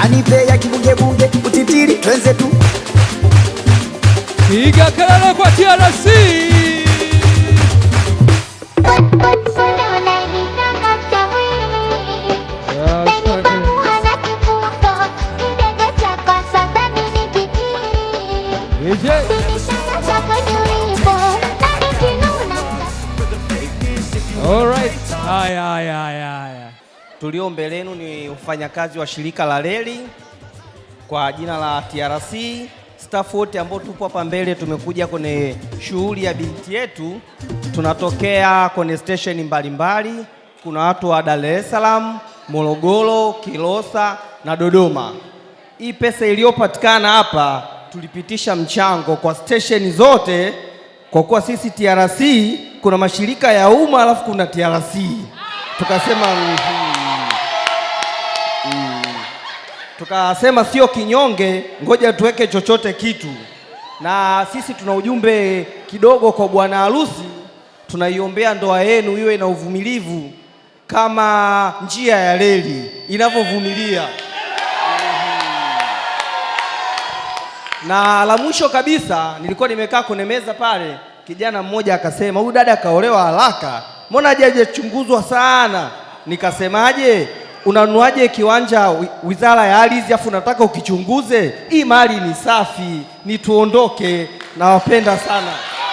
Anipe ya kibunge utitiri twenze tu. Piga kelele kwa TRC. Alright. Haya. Tulio mbele yenu ni ufanyakazi wa shirika la reli kwa jina la TRC. Staff wote ambao tupo hapa mbele tumekuja kwenye shughuli ya binti yetu. Tunatokea kwenye station mbalimbali. Kuna watu wa Dar es Salaam, Morogoro, Kilosa na Dodoma. Hii pesa iliyopatikana hapa tulipitisha mchango kwa station zote, kwa kuwa sisi TRC kuna mashirika ya umma alafu kuna TRC. Tukasema sio kinyonge, ngoja tuweke chochote kitu. Na sisi tuna ujumbe kidogo kwa bwana harusi. Tunaiombea ndoa yenu iwe na uvumilivu kama njia ya reli inavyovumilia. Na la mwisho kabisa, nilikuwa nimekaa kwenye meza pale, kijana mmoja akasema, huyu dada kaolewa haraka, mbona hajachunguzwa sana? Nikasemaje, unanuaje kiwanja Wizara ya Ardhi afu unataka ukichunguze? Hii mali ni safi, ni tuondoke. Nawapenda sana.